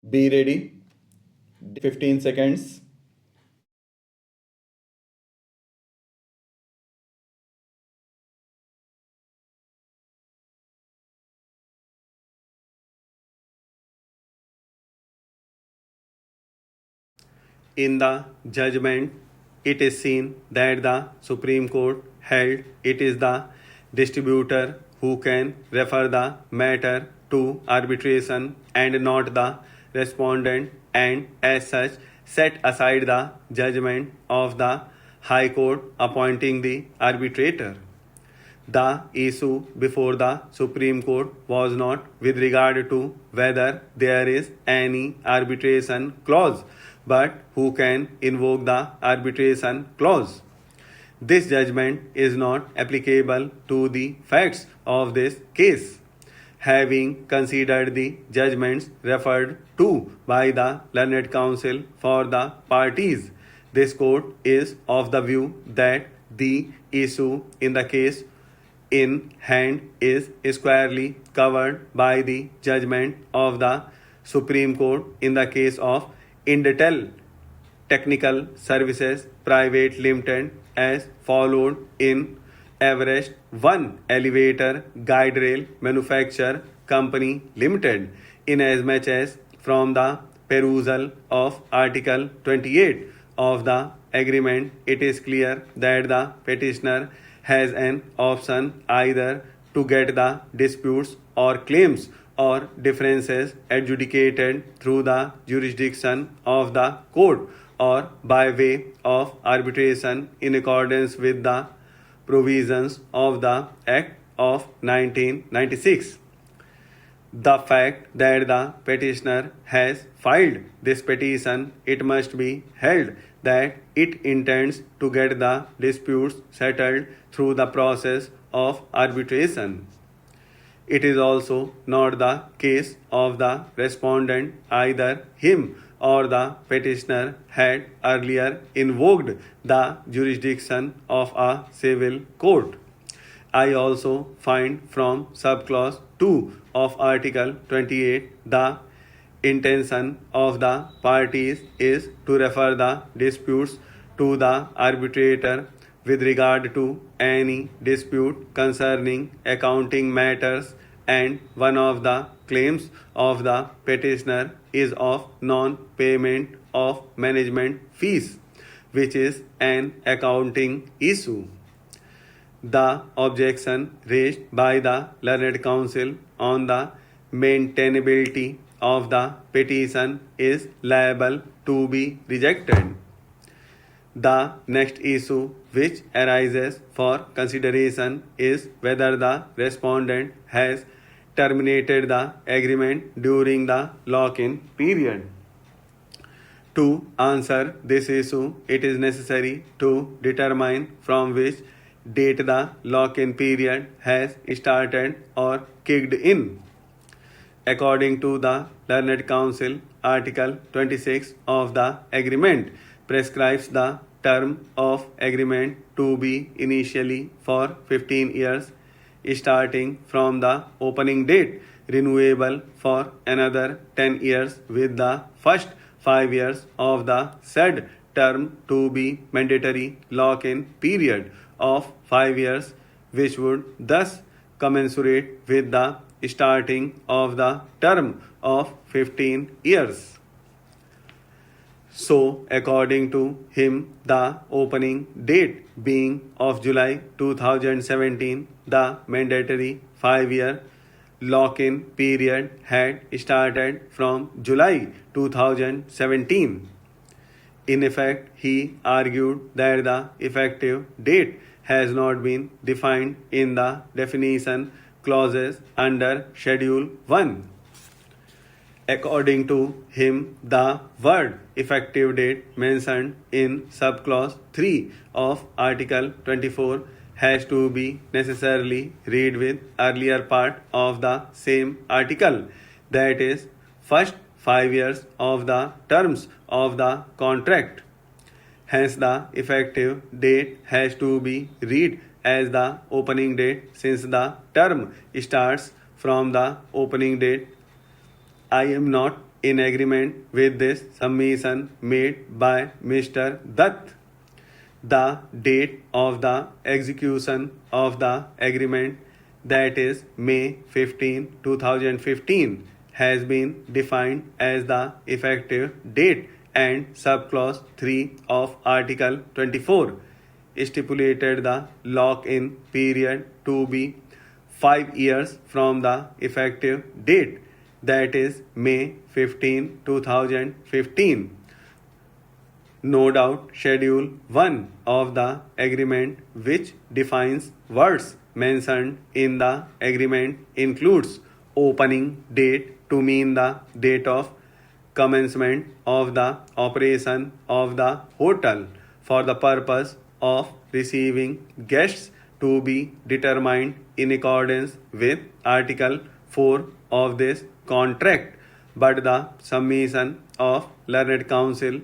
Be ready. 15 seconds. In the judgment, it is seen that the Supreme Court held it is the distributor who can refer the matter to arbitration and not the respondent, and as such set aside the judgment of the High Court appointing the arbitrator. The issue before the Supreme Court was not with regard to whether there is any arbitration clause, but who can invoke the arbitration clause. This judgment is not applicable to the facts of this case. Having considered the judgments referred to by the learned counsel for the parties, this court is of the view that the issue in the case in hand is squarely covered by the judgment of the Supreme Court in the case of Indetel Technical Services Private Limited as followed in Everest 1 Elevator Guide Rail Manufacture Company Limited, inasmuch as from the perusal of Article 28 of the agreement it is clear that the petitioner has an option either to get the disputes or claims or differences adjudicated through the jurisdiction of the court or by way of arbitration in accordance with the provisions of the Act of 1996. The fact that the petitioner has filed this petition, it must be held that it intends to get the disputes settled through the process of arbitration. It is also not the case of the respondent, either him or the petitioner had earlier invoked the jurisdiction of a civil court. I also find from subclause 2 of Article 28 the intention of the parties is to refer the disputes to the arbitrator with regard to any dispute concerning accounting matters, and one of the claims of the petitioner is of non-payment of management fees, which is an accounting issue. The objection raised by the learned counsel on the maintainability of the petition is liable to be rejected. The next issue which arises for consideration is whether the respondent has terminated the agreement during the lock-in period. To answer this issue, it is necessary to determine from which date the lock-in period has started or kicked in. According to the Learned Counsel, Article 26 of the agreement prescribes the term of agreement to be initially for 15 years, starting from the opening date, renewable for another 10 years, with the first 5 years of the said term to be mandatory lock-in period of 5 years, which would thus commensurate with the starting of the term of 15 years. So, according to him, the opening date being of July 2017, the mandatory 5-year lock-in period had started from July 2017. In effect, he argued that the effective date has not been defined in the definition clauses under Schedule 1. According to him, the word effective date mentioned in subclause 3 of Article 24 has to be necessarily read with earlier part of the same article, that is, first 5 years of the terms of the contract. Hence, the effective date has to be read as the opening date, since the term starts from the opening date. I am not in agreement with this submission made by Mr. Dutt. The date of the execution of the agreement, that is May 15, 2015, has been defined as the effective date, and subclause 3 of Article 24 stipulated the lock-in period to be 5 years from the effective date, that is May 15, 2015. No doubt, Schedule 1 of the agreement, which defines words mentioned in the agreement, includes opening date to mean the date of commencement of the operation of the hotel for the purpose of receiving guests, to be determined in accordance with Article 4 of this contract. But the submission of learned counsel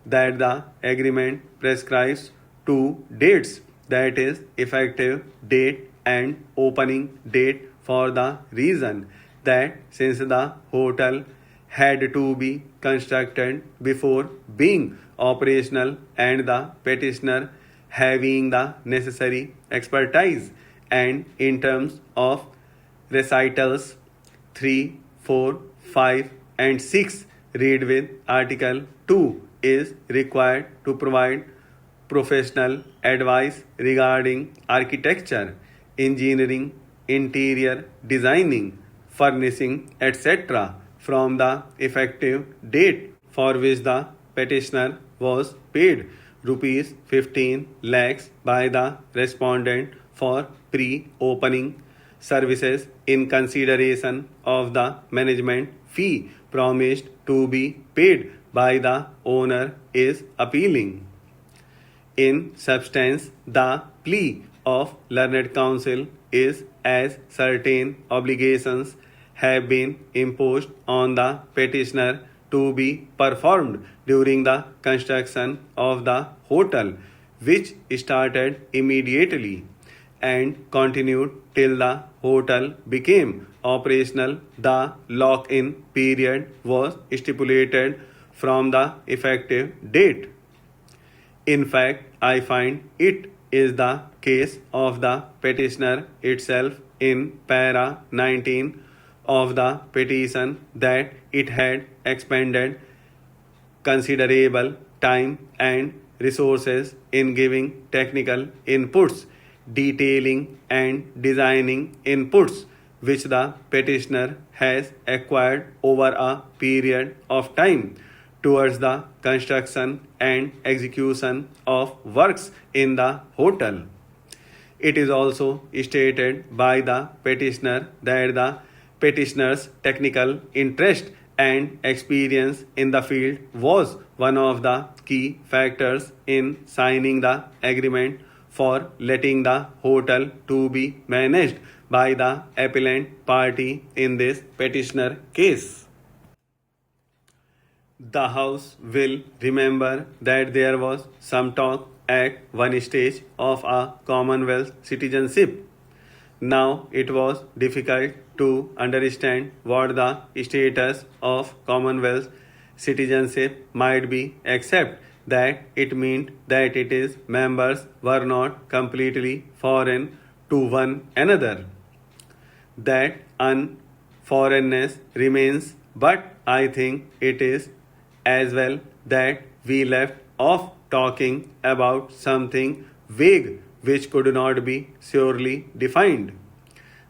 that the agreement prescribes two dates, that is effective date and opening date, for the reason that since the hotel had to be constructed before being operational, and the petitioner having the necessary expertise, and in terms of recitals 3, 4, 5 and 6 read with Article 2 is required to provide professional advice regarding architecture, engineering, interior designing, furnishing, etc. from the effective date, for which the petitioner was paid rupees 15 lakhs by the respondent for pre-opening services in consideration of the management fee promised to be paid by the owner, is appealing. In substance, the plea of learned counsel is as certain obligations have been imposed on the petitioner to be performed during the construction of the hotel, which started immediately and continued till the hotel became operational. The lock-in period was stipulated from the effective date. In fact, I find it is the case of the petitioner itself in para 19 of the petition that it had expended considerable time and resources in giving technical inputs, detailing and designing inputs, which the petitioner has acquired over a period of time, towards the construction and execution of works in the hotel. It is also stated by the petitioner that the petitioner's technical interest and experience in the field was one of the key factors in signing the agreement for letting the hotel to be managed by the appellant party in this petitioner case. The House will remember that there was some talk at one stage of a Commonwealth citizenship. Now it was difficult to understand what the status of Commonwealth citizenship might be, except that it meant that its members were not completely foreign to one another. That unforeignness remains, but I think it is as well that we left off talking about something vague which could not be surely defined.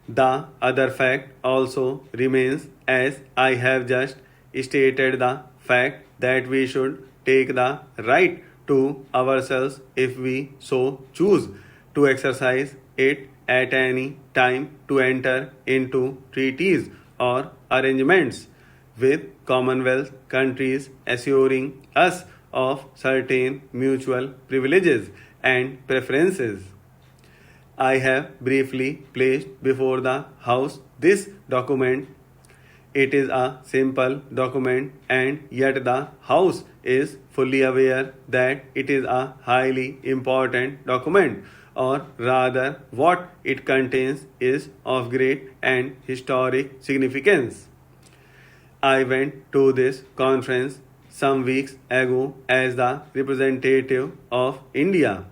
The other fact also remains, as I have just stated, the fact that we should take the right to ourselves, if we so choose, to exercise it at any time, to enter into treaties or arrangements with Commonwealth countries, assuring us of certain mutual privileges and preferences. I have briefly placed before the House this document. It is a simple document, and yet the House is fully aware that it is a highly important document, or rather, what it contains is of great and historic significance. I went to this conference some weeks ago as the representative of India.